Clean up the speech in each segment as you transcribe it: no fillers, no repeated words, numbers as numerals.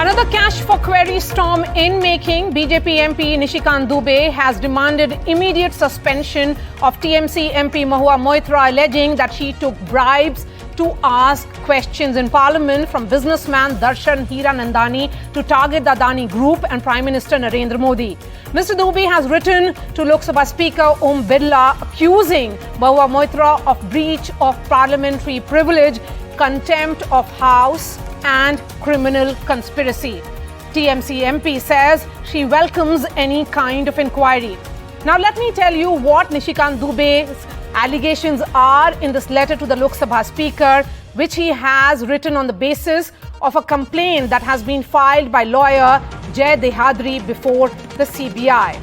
Another cash for query storm in making. BJP MP Nishikant Dubey has demanded immediate suspension of TMC MP Mahua Moitra, alleging that she took bribes to ask questions in Parliament from businessman Darshan Hiranandani to target the Adani Group and Prime Minister Narendra Modi. Mr. Dubey has written to Lok Sabha Speaker Birla accusing Mahua Moitra of breach of parliamentary privilege, contempt of House and criminal conspiracy. TMC MP says she welcomes any kind of inquiry. Now let me tell you what Nishikant Dubey's allegations are in this letter to the Lok Sabha Speaker, which he has written on the basis of a complaint that has been filed by lawyer Jay Dehadri before the CBI.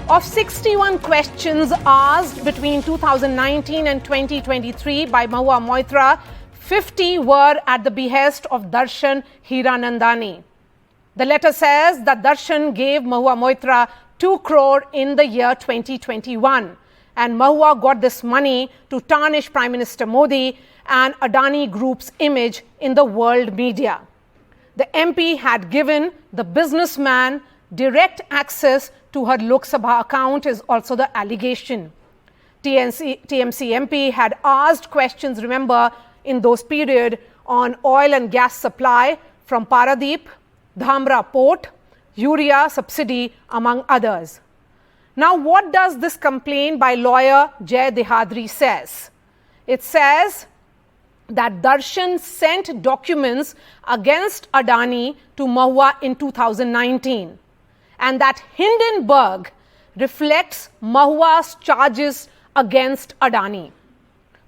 Of 61 questions asked between 2019 and 2023 by Mahua Moitra, 50 were at the behest of Darshan Hiranandani. The letter says that Darshan gave Mahua Moitra 2 crore in the year 2021. And Mahua got this money to tarnish Prime Minister Modi and Adani Group's image in the world media. The MP had given the businessman direct access to her Lok Sabha account is also the allegation. TMC MP had asked questions, remember, in those period on oil and gas supply from Paradeep, Dhamra Port, urea subsidy, among others. Now, what does this complaint by lawyer Jay Dehadri says? It says that Darshan sent documents against Adani to Mahua in 2019 and that Hindenburg reflects Mahua's charges against Adani.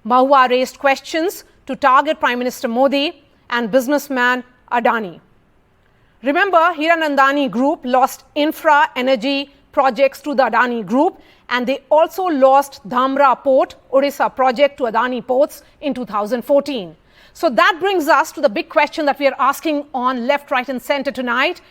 Mahua raised questions to target Prime Minister Modi and businessman Adani. Remember, Hiranandani Group lost infra energy projects to the Adani Group, and they also lost Dhamra Port, Odisha project to Adani Ports in 2014. So that brings us to the big question that we are asking on left, right and center tonight.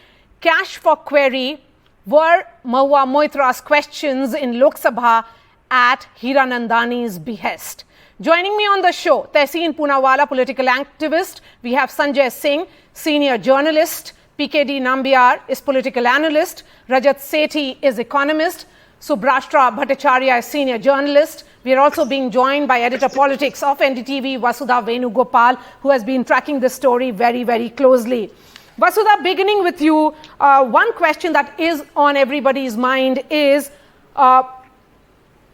Cash for query were Mahua Moitra's questions in Lok Sabha at Hiranandani's behest. Joining me on the show, Tehseen Poonawala, political activist. We have Sanjay Singh, senior journalist. PKD Nambiar is political analyst. Rajat Sethi is economist. Subrashtra Bhattacharya is senior journalist. We are also being joined by editor politics of NDTV, Vasudha Venugopal, who has been tracking this story very, very closely. Vasudha, beginning with you, one question that is on everybody's mind is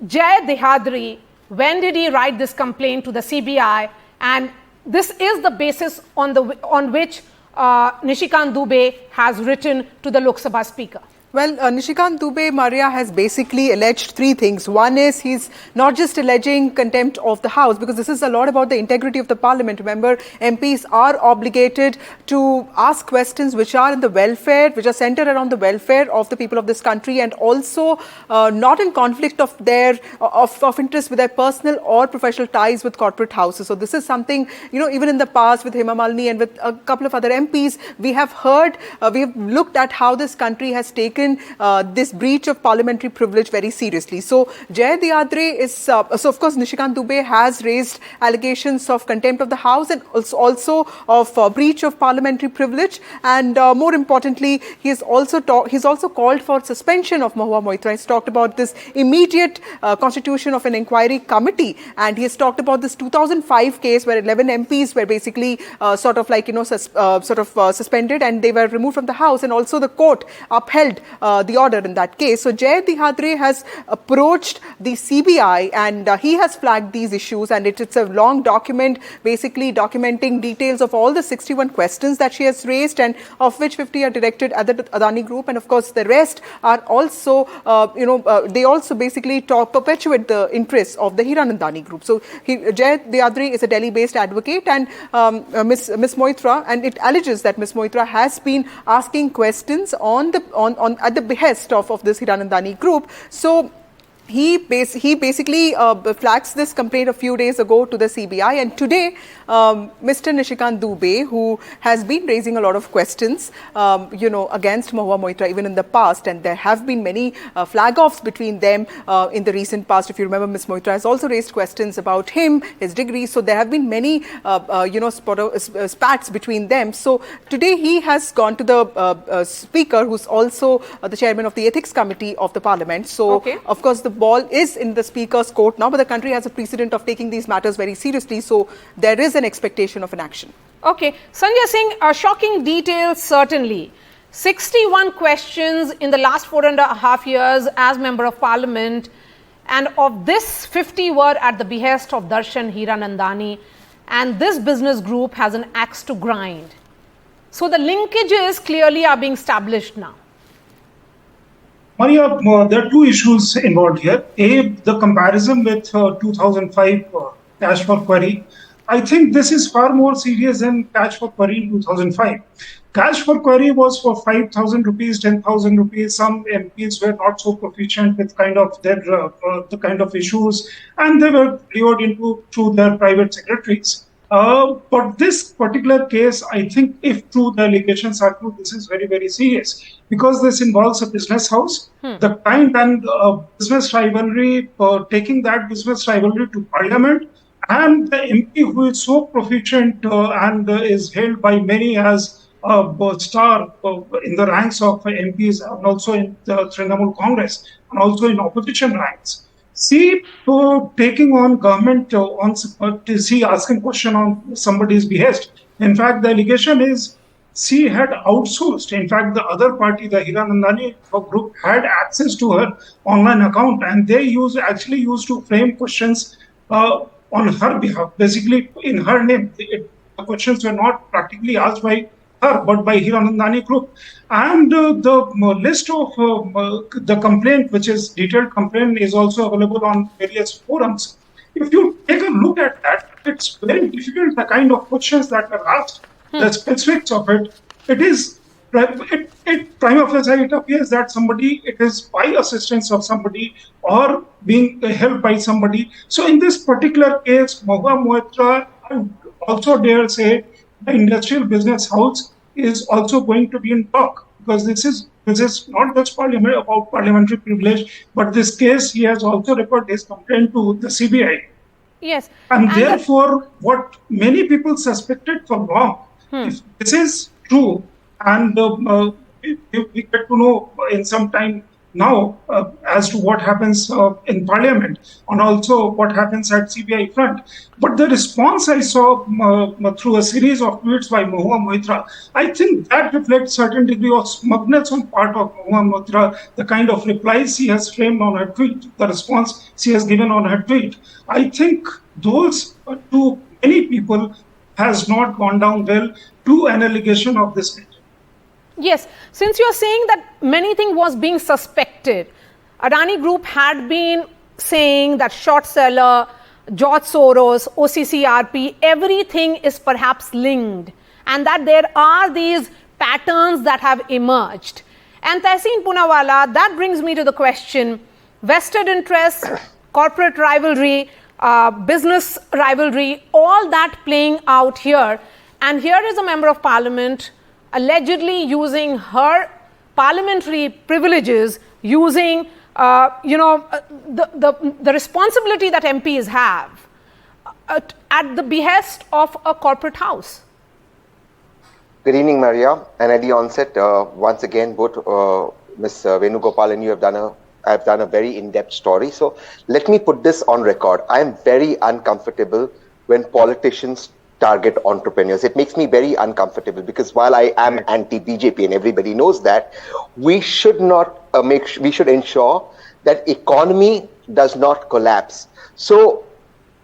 Jay Dehadri, when did he write this complaint to the CBI? And this is the basis on which Nishikant Dubey has written to the Lok Sabha Speaker. Well, Nishikant Dubey, Maria, has basically alleged 3 things. One is he's not just alleging contempt of the House, because this is a lot about the integrity of the Parliament. Remember, MPs are obligated to ask questions which are in the welfare, which are centered around the welfare of the people of this country, and also not in conflict of their of interest with their personal or professional ties with corporate houses. So this is something, you know, even in the past with Hema Malini and with a couple of other MPs, we have heard, we have looked at how this country has taken this breach of parliamentary privilege very seriously. So Jay Dehadri is, so of course Nishikant Dubey has raised allegations of contempt of the House and also of breach of parliamentary privilege, and more importantly, he's also called for suspension of Mahua Moitra. He's talked about this immediate constitution of an inquiry committee, and he has talked about this 2005 case where 11 MPs were basically suspended and they were removed from the House, and also the court upheld the order in that case. So Jay Dehadri has approached the CBI and he has flagged these issues, and it's a long document basically documenting details of all the 61 questions that she has raised, and of which 50 are directed at the Adani Group, and of course the rest are also, they also basically perpetuate the interests of the Hiranandani Group. So Jay Dehadri is a Delhi-based advocate, and Ms Moitra, and it alleges that Ms Moitra has been asking questions at the behest of this Hiranandani Group. So he basically flags this complaint a few days ago to the CBI, and today Mr. Nishikant Dubey, who has been raising a lot of questions, against Mahua Moitra even in the past, and there have been many flag-offs between them in the recent past. If you remember, Ms Moitra has also raised questions about him, his degree. So there have been many, spats between them. So today he has gone to the Speaker, who's also the chairman of the Ethics Committee of the Parliament. So, of course, the ball is in the Speaker's court now, but the country has a precedent of taking these matters very seriously. So there is an expectation of an action. Okay. Sanjay Singh, shocking details, certainly. 61 questions in the last 4.5 years as Member of Parliament, and of this, 50 were at the behest of Darshan Hiranandani, and this business group has an axe to grind. So the linkages clearly are being established now. Maria, there are two issues involved here. A, the comparison with 2005 cash for query. I think this is far more serious than cash for query in 2005. Cash for query was for 5,000 rupees, 10,000 rupees. Some MPs were not so proficient with the kind of issues, and they were lured through their private secretaries. But this particular case, I think, if true, the allegations are true, this is very, very serious, because this involves a business house. The kind and business rivalry, taking that business rivalry to Parliament, and the MP who is so proficient and is hailed by many as a star in the ranks of MPs, and also in the Trinamool Congress, and also in opposition ranks. See, taking on government, asking question on somebody's behest. In fact, the allegation is she had outsourced. In fact, the other party, the Hiranandani group, had access to her online account, and they actually used to frame questions on her behalf, basically in her name. The questions were not practically asked by her, but by Hiranandani group. And the list of the complaint, which is detailed complaint, is also available on various forums. If you take a look at that, it's very difficult, the kind of questions that are asked, the specifics of it. It is, prima facie, it appears that it is by assistance of somebody or being helped by somebody. So in this particular case, Mahua Moitra, I would also dare say, the industrial business house is also going to be in talk, because this is not just about parliamentary privilege, but this case, he has also referred his complaint to the CBI. Yes. And therefore, what many people suspected for long, if this is true, and we get to know in some time now as to what happens in Parliament, and also what happens at CBI front. But the response I saw through a series of tweets by Mahua Moitra, I think that reflects certain degree of smugness on part of Mahua Moitra, the kind of replies she has framed on her tweet, the response she has given on her tweet. I think those to many people has not gone down well to an allegation of this nature. Yes, since you are saying that many things was being suspected, Adani Group had been saying that short seller, George Soros, OCCRP, everything is perhaps linked, and that there are these patterns that have emerged. And Tehseen Poonawalla, that brings me to the question, vested interests, corporate rivalry, business rivalry, all that playing out here. And here is a member of parliament allegedly using her parliamentary privileges, using the responsibility that MPs have at the behest of a corporate house. Good evening, Maria. And at the onset, once again, both Ms. Venugopal and you have done a very in-depth story. So let me put this on record. I am very uncomfortable when politicians target entrepreneurs. It makes me very uncomfortable, because while I am anti-BJP and everybody knows that, we should not we should ensure that economy does not collapse. So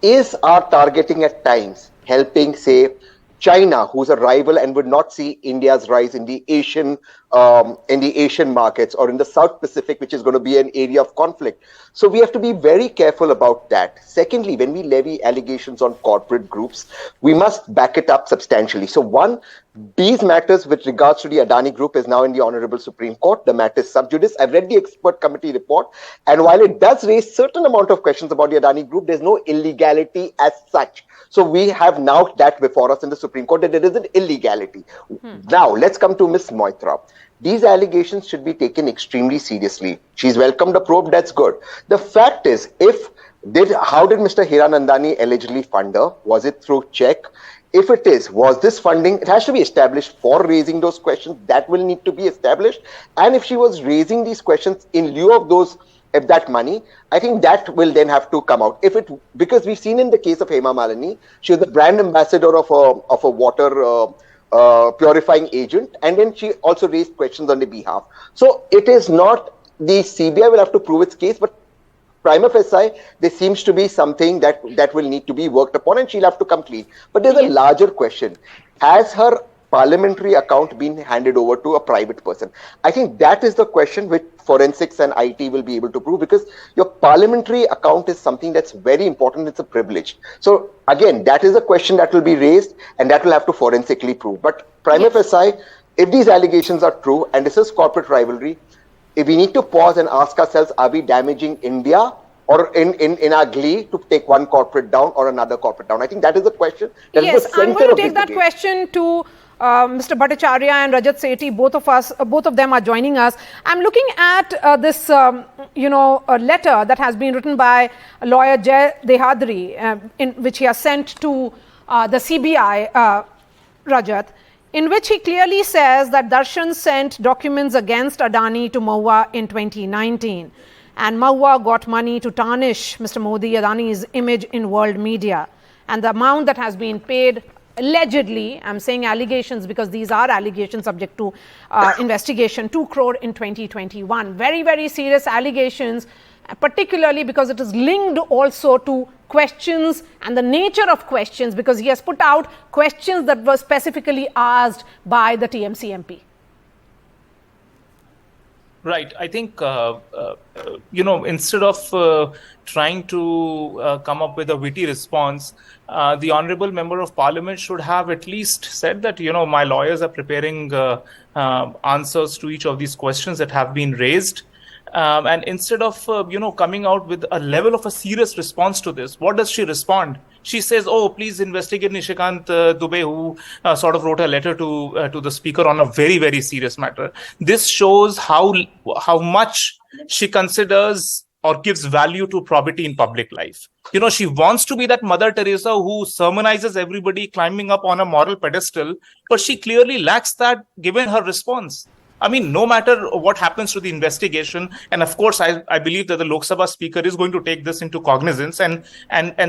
is our targeting at times helping, say, China, who's a rival and would not see India's rise in the Asian markets, or in the South Pacific, which is going to be an area of conflict? So we have to be very careful about that. Secondly, when we levy allegations on corporate groups, we must back it up substantially. So one, These matters with regards to the Adani Group is now in the Honorable Supreme Court. The matter is sub judice. I've read the expert committee report, and while it does raise certain amount of questions about the Adani Group, there's no illegality as such. So we have now that before us in the Supreme Court that there is an illegality. Now let's come to Ms Moitra. These allegations should be taken extremely seriously. She's welcomed a probe. That's good. The fact is, how did Mr Hiranandani allegedly fund her? Was it through check? If it is, was this funding? It has to be established for raising those questions. That will need to be established. And if she was raising these questions in lieu of that money, I think that will then have to come out. Because we've seen in the case of Hema Malini, she was the brand ambassador of a water purifying agent, and then she also raised questions on the behalf. So it is not the CBI will have to prove its case, but prima facie, there seems to be something that will need to be worked upon, and she'll have to come clean. But there's a larger question. Has her parliamentary account been handed over to a private person? I think that is the question which forensics and IT will be able to prove, because your parliamentary account is something that's very important. It's a privilege. So again, that is a question that will be raised, and that will have to forensically prove. But prima facie, if these allegations are true, and this is corporate rivalry, if we need to pause and ask ourselves, are we damaging India, or in our glee to take one corporate down or another corporate down? I think that is the question. Yes, I'm going to take that question to Mr. Bhattacharya and Rajat Sethi. Both of them are joining us. I'm looking at this, a letter that has been written by lawyer Jay Dehadri, in which he has sent to the CBI, Rajat, in which he clearly says that Darshan sent documents against Adani to Mahua in 2019. And Mahua got money to tarnish Mr. Modi, Adani's image in world media. And the amount that has been paid, allegedly, I'm saying allegations because these are allegations subject to investigation, 2 crore in 2021. Very, very serious allegations, particularly because it is linked also to questions and the nature of questions, because he has put out questions that were specifically asked by the TMC MP. Right. I think, instead of trying to come up with a witty response, the Honorable Member of Parliament should have at least said that, my lawyers are preparing answers to each of these questions that have been raised. And instead of, coming out with a level of a serious response to this, what does she respond? She says, oh, please investigate Nishikant Dubey, who sort of wrote a letter to the speaker on a very, very serious matter. This shows how much she considers or gives value to probity in public life. She wants to be that Mother Teresa who sermonizes everybody climbing up on a moral pedestal, but she clearly lacks that given her response. I mean, no matter what happens to the investigation, and of course, I believe that the Lok Sabha speaker is going to take this into cognizance and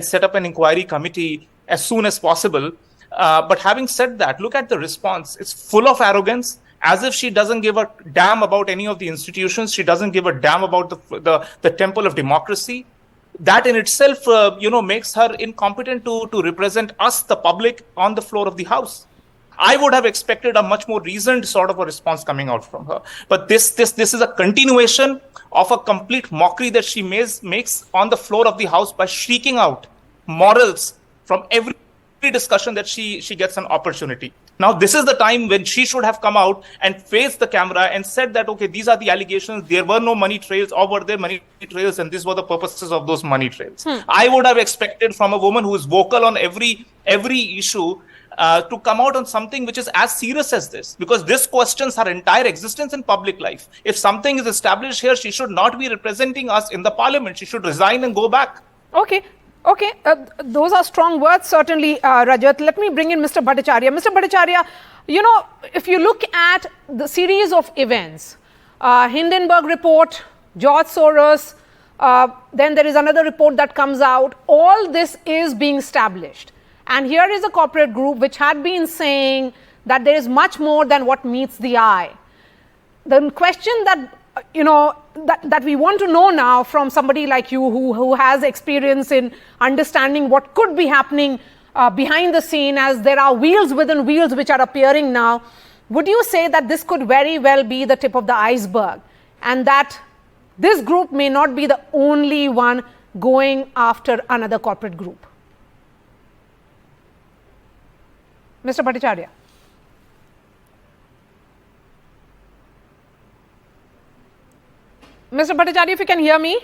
set up an inquiry committee as soon as possible. But having said that, look at the response. It's full of arrogance, as if she doesn't give a damn about any of the institutions. She doesn't give a damn about the temple of democracy. That in itself, makes her incompetent to represent us, the public, on the floor of the House. I would have expected a much more reasoned sort of a response coming out from her. But this is a continuation of a complete mockery that she makes on the floor of the House by shrieking out morals from every discussion that she gets an opportunity. Now, this is the time when she should have come out and faced the camera and said that, okay, these are the allegations. There were no money trails, or were there money trails, and these were the purposes of those money trails. I would have expected from a woman who is vocal on every issue to come out on something which is as serious as this, because this questions her entire existence in public life. If something is established here, she should not be representing us in the parliament. She should resign and go back. Okay. Those are strong words, certainly, Rajat. Let me bring in Mr. Bhattacharya. Mr. Bhattacharya, if you look at the series of events, Hindenburg report, George Soros, then there is another report that comes out. All this is being established. And here is a corporate group which had been saying that there is much more than what meets the eye. The question that, that we want to know now from somebody like you who has experience in understanding what could be happening behind the scene, as there are wheels within wheels which are appearing now, would you say that this could very well be the tip of the iceberg, and that this group may not be the only one going after another corporate group? Mr. Bhattacharya. Mr. Bhattacharya, if you can hear me.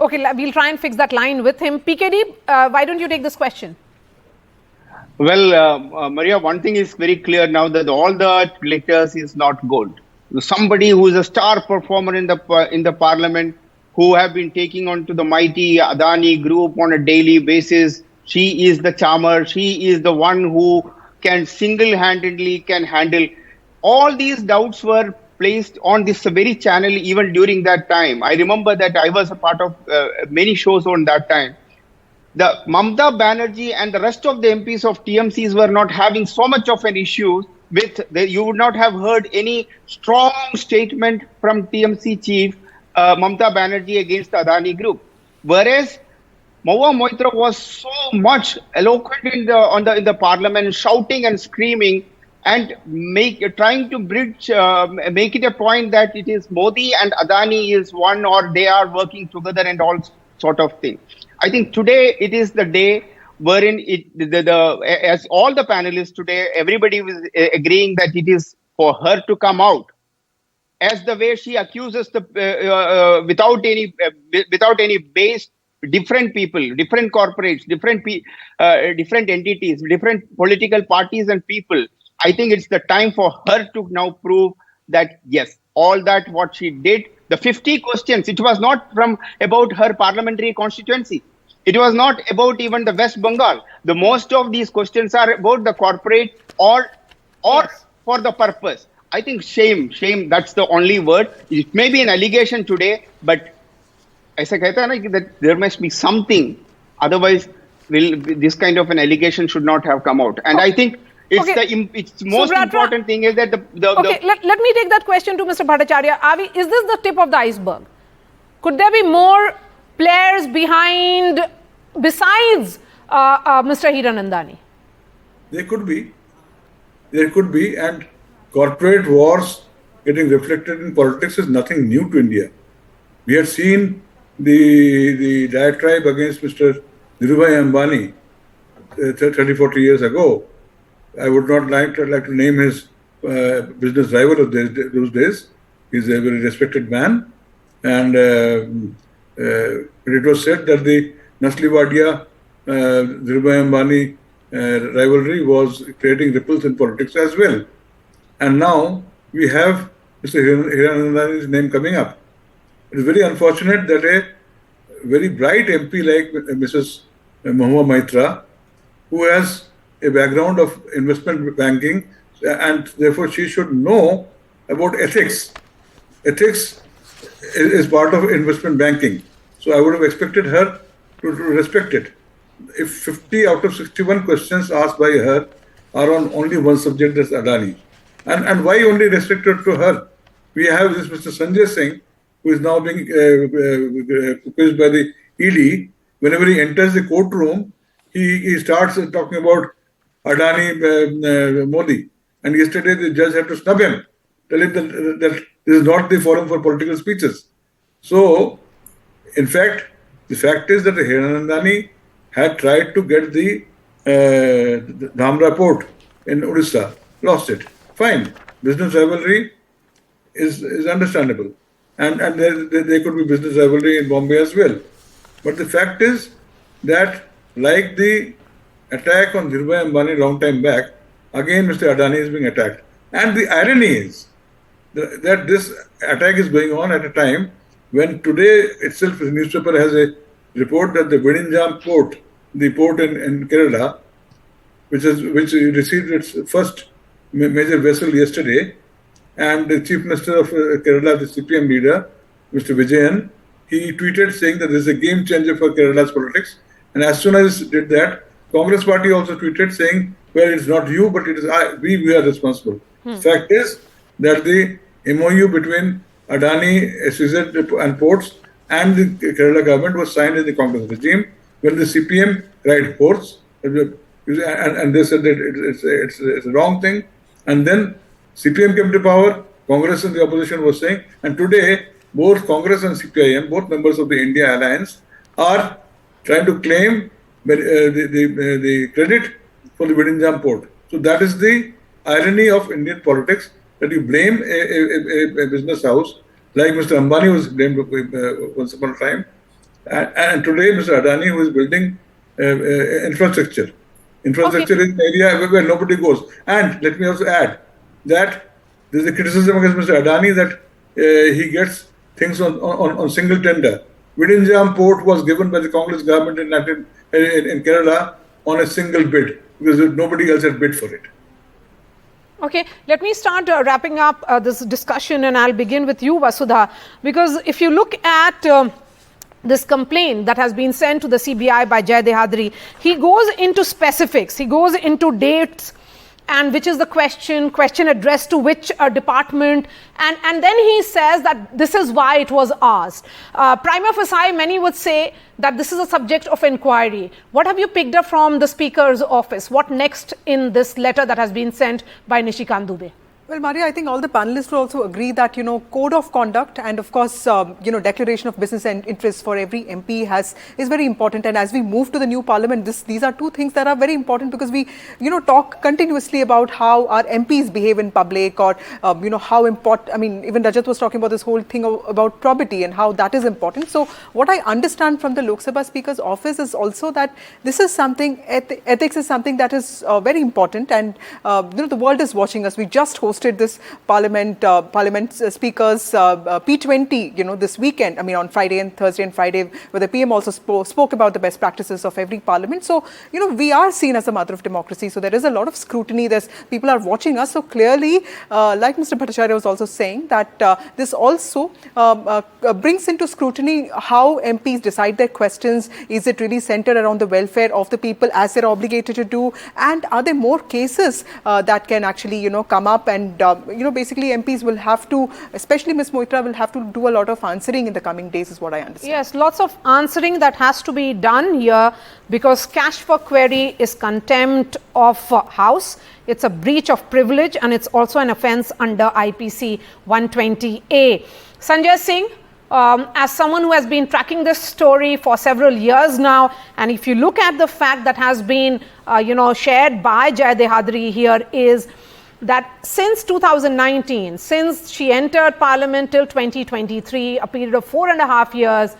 Okay, we'll try and fix that line with him. PKD, why don't you take this question? Well, Maria, one thing is very clear now that all the glitters is not gold. Somebody who is a star performer in the parliament, who have been taking on to the mighty Adani group on a daily basis. She is the charmer. She is the one who can single-handedly can handle. All these doubts were placed on this very channel even during that time. I remember that I was a part of many shows on that time. The Mamata Banerjee and the rest of the MPs of TMCs were not having so much of an issue with, you would not have heard any strong statement from TMC chief Mamata Banerjee against the Adani group. Whereas Mahua Moitra was so much eloquent in the parliament, shouting and screaming and trying to bridge, make it a point that it is Modi and Adani is one, or they are working together and all sort of thing. I think today it is the day wherein as all the panelists today, everybody was agreeing that it is for her to come out. As the way she accuses without any base, different people, different corporates, different entities, different political parties and people. I think it's the time for her to now prove that yes, all that what she did, the 50 questions, it was not about her parliamentary constituency. It was not about even the West Bengal. The most of these questions are about the corporate or yes, for the purpose. I think shame, that's the only word. It may be an allegation today, but that there must be something. Otherwise, this kind of an allegation should not have come out. And I think it's most important thing is that let me take that question to Mr. Bhattacharya. Is this the tip of the iceberg? Could there be more players besides Mr. Hiranandani? There could be, and corporate wars getting reflected in politics is nothing new to India. We had seen the diatribe against Mr. Dubey Ambani 30-40 years ago. I would not like to name his business rival of those days. He's a very respected man, and it was said that the Nasli-Wadia Dubey Ambani rivalry was creating ripples in politics as well. And now we have Mr. Hiranandani's name coming up. It is very unfortunate that a very bright MP like Mrs. Mahua Moitra, who has a background of investment banking, and therefore she should know about ethics. Ethics is part of investment banking. So I would have expected her to respect it. If 50 out of 61 questions asked by her are on only one subject, that's Adani. And why only restricted to her? We have this Mr. Sanjay Singh, who is now being accused by the ED. Whenever he enters the courtroom, he starts talking about Adani Modi. And yesterday the judge had to snub him, tell him that this is not the forum for political speeches. So, in fact, the fact is that Hiranandani had tried to get the Dhamra port in Odisha, lost it. Fine, business rivalry is understandable. And there could be business rivalry in Bombay as well. But the fact is that, like the attack on Dhirubhai Ambani long time back, again Mr. Adani is being attacked. And the irony is that this attack is going on at a time when today itself the newspaper has a report that the Vidinjam port, the port in Kerala, which received its first major vessel yesterday, and the Chief Minister of Kerala, the CPM leader, Mr. Vijayan, he tweeted saying that this is a game changer for Kerala's politics. And as soon as he did that, Congress party also tweeted saying, well, it's not you, but it is we are responsible. Fact is that the MOU between Adani, SEZ and ports and the Kerala government was signed in the Congress regime when the CPM cried horse, and they said that it's a wrong thing. And then CPM came to power, Congress and the opposition was saying, and today both Congress and CPIM, both members of the India Alliance, are trying to claim the credit for the Vidinjam port. So that is the irony of Indian politics, that you blame a business house like Mr. Ambani was blamed once upon a time. And today, Mr. Adani, who is building infrastructure. Infrastructure is an area where nobody goes. And let me also add that there is a criticism against Mr. Adani that he gets things on single tender. Vidinjam port was given by the Congress government in Kerala on a single bid because nobody else had bid for it. Okay, let me start wrapping up this discussion, and I'll begin with you, Vasudha, because if you look at this complaint that has been sent to the CBI by Jay Dehadri, he goes into specifics, he goes into dates, and which is the question addressed to which department, and then he says that this is why it was asked. Prima facie, many would say that this is a subject of inquiry. What have you picked up from the Speaker's office? What next in this letter that has been sent by Nishikant Dubey? Well, Maria, I think all the panelists will also agree that, code of conduct and, of course, declaration of business and interests for every MP is very important. And as we move to the new parliament, these are two things that are very important because we, talk continuously about how our MPs behave in public or, how important, I mean, even Rajat was talking about this whole thing about probity and how that is important. So what I understand from the Lok Sabha Speaker's office is also that this is something, ethics is something that is very important. And, the world is watching us. We just hosted this parliament speakers P20 this weekend, I mean on Friday and Thursday and Friday, where the PM also spoke about the best practices of every parliament. So we are seen as a mother of democracy, so there is a lot of scrutiny. People are watching us, so clearly like Mr. Bhattacharya was also saying that this also brings into scrutiny how MPs decide their questions. Is it really centered around the welfare of the people as they're obligated to do, and are there more cases that can actually come up, and basically MPs will have to, especially Ms Moitra, will have to do a lot of answering in the coming days, is what I understand. Yes, lots of answering that has to be done here, because cash for query is contempt of House. It's a breach of privilege, and it's also an offence under IPC 120A. Sanjay Singh, as someone who has been tracking this story for several years now, and if you look at the fact that has been shared by Jay Dehadri here, is that since 2019, since she entered Parliament till 2023, a period of 4.5 years,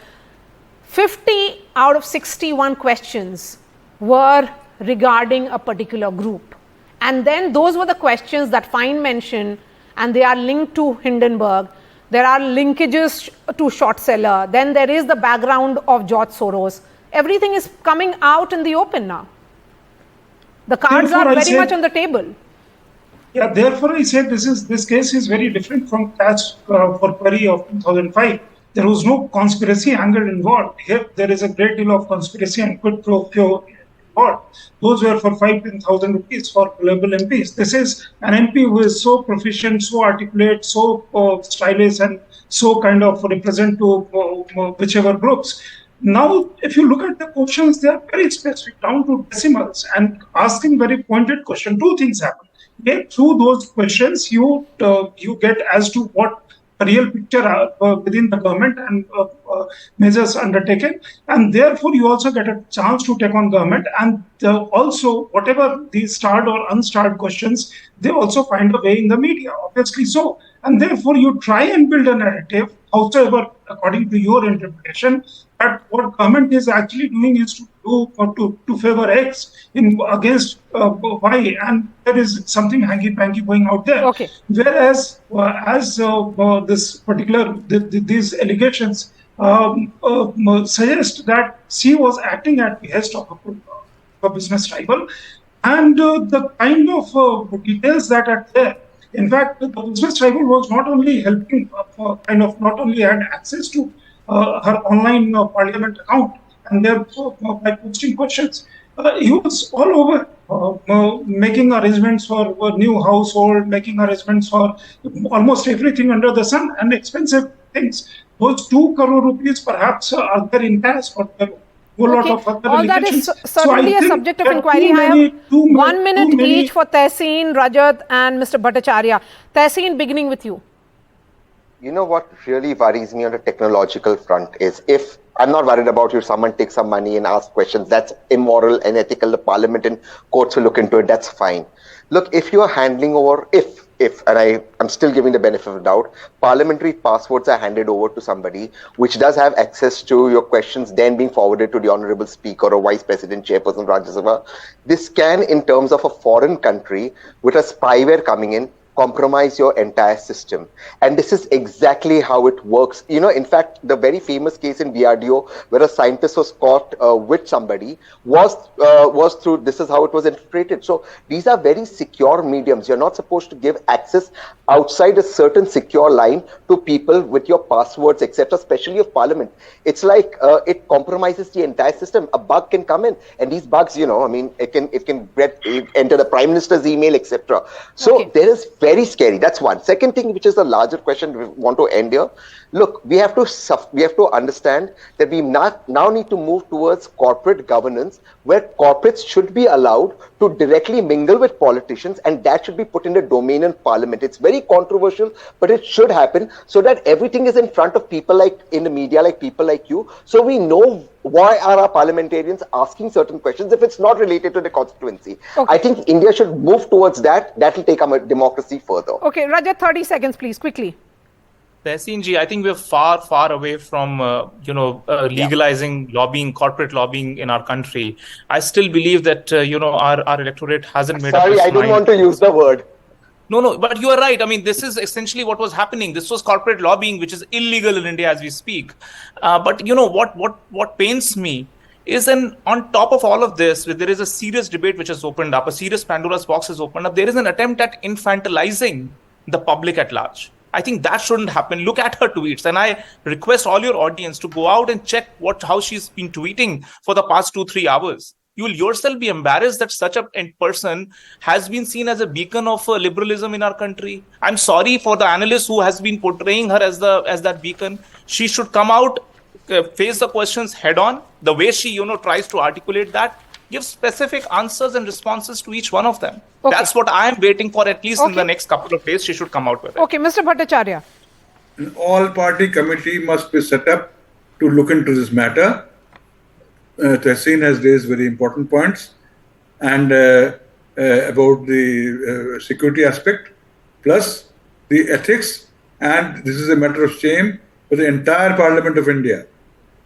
50 out of 61 questions were regarding a particular group. And then those were the questions that Fine mentioned, and they are linked to Hindenburg. There are linkages to short seller. Then there is the background of George Soros. Everything is coming out in the open now. The cards are very much on the table. Yeah, therefore I said this case is very different from cash for query of 2005. There was no conspiracy angle involved. Here there is a great deal of conspiracy and quid pro quo involved. Those were for 5,000 rupees for global MPs. This is an MP who is so proficient, so articulate, so stylish, and so kind of represent to whichever groups. Now, if you look at the questions, they are very specific, down to decimals, and asking very pointed question. Two things happen. Through those questions, you get as to what a real picture within the government and measures undertaken, and therefore you also get a chance to take on government, and also whatever these starred or unstarred questions, they also find a way in the media, obviously so, and therefore you try and build a narrative, however, according to your interpretation, that what government is actually doing is to favor X against Y, and there is something hanky-panky going out there. Okay. Whereas, this particular these allegations suggest that she was acting at behest of a business rival, and the kind of details that are there. In fact, the business rival was not only helping, not only had access to her online parliament account, and therefore by posting questions, he was all over making arrangements for a new household, making arrangements for almost everything under the sun, and expensive things. Those 2 crore rupees perhaps are there in cash for a whole lot of other all that is certainly a subject of inquiry. I have 1 minute each for Tehseen, Rajat and Mr. Bhattacharya. Tehseen, beginning with you. You know what really worries me on the technological front is, if I'm not worried about you, someone takes some money and asks questions, that's immoral and ethical. The parliament and courts will look into it, that's fine. Look, if you are handing over, if I'm still giving the benefit of the doubt, parliamentary passwords are handed over to somebody which does have access to your questions then being forwarded to the Honorable Speaker or Vice President, Chairperson of Rajya Sabha, this can, in terms of a foreign country with a spyware coming in, compromise your entire system. And this is exactly how it works. In fact, the very famous case in DRDO where a scientist was caught with somebody was through, this is how it was infiltrated. So these are very secure mediums. You're not supposed to give access outside a certain secure line to people with your passwords, etc., especially of parliament. It's like it compromises the entire system. A bug can come in, and these bugs, it can enter the Prime Minister's email, etc. So there is very scary. That's one. Second thing, which is the larger question we want to end here. Look, we have to understand that we now need to move towards corporate governance, where corporates should be allowed to directly mingle with politicians, and that should be put in the domain in parliament. It's very controversial, but it should happen so that everything is in front of people like in the media, like people like you, so we know why are our parliamentarians asking certain questions if it's not related to the constituency. I think India should move towards that. That will take our democracy further. Okay, Rajat, 30 seconds, please, quickly. Tehseen ji, I think we're far, far away from, legalizing lobbying, corporate lobbying in our country. I still believe that, our electorate hasn't made up its mind. Sorry, I don't want to use the word. No, but you are right. I mean, this is essentially what was happening. This was corporate lobbying, which is illegal in India as we speak. But what pains me is, on top of all of this, there is a serious debate which has opened up, a serious Pandora's box has opened up. There is an attempt at infantilizing the public at large. I think that shouldn't happen. Look at her tweets, and I request all your audience to go out and check how she's been tweeting for the past 2-3 hours. You will yourself be embarrassed that such a person has been seen as a beacon of liberalism in our country. I'm sorry for the analyst who has been portraying her as that beacon. She should come out, face the questions head on. The way she tries to articulate that, give specific answers and responses to each one of them. That's what I am waiting for, at least in the next couple of days. She should come out with it. Okay, Mr. Bhattacharya. An all-party committee must be set up to look into this matter. Tehseen has raised very important points and about the security aspect, plus the ethics, and this is a matter of shame for the entire Parliament of India.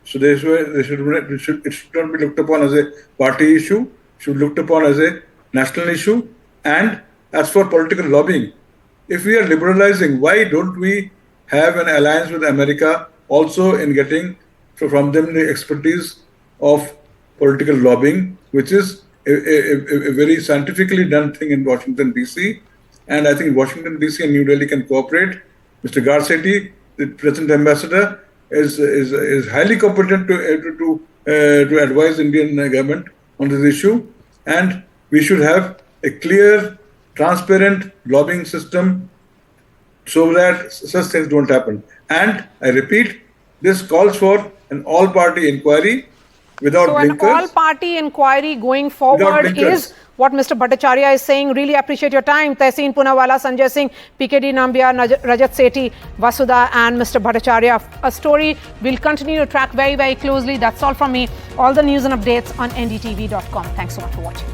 So it should not be looked upon as a party issue, should be looked upon as a national issue. And as for political lobbying, if we are liberalizing, why don't we have an alliance with America also in getting from them the expertise of political lobbying, which is a very scientifically done thing in Washington, D.C. And I think Washington, D.C. and New Delhi can cooperate. Mr. Garcetti, the present ambassador, is highly competent to advise the Indian government on this issue. And we should have a clear, transparent lobbying system so that such things don't happen. And I repeat, this calls for an all-party inquiry without blinkers. So an all-party inquiry going forward is what Mr. Bhattacharya is saying. Really appreciate your time. Tehseen Poonawala, Sanjay Singh, PKD Nambiar, Rajat Sethi, Vasudha and Mr. Bhattacharya. A story we'll continue to track very, very closely. That's all from me. All the news and updates on ndtv.com. Thanks so much for watching.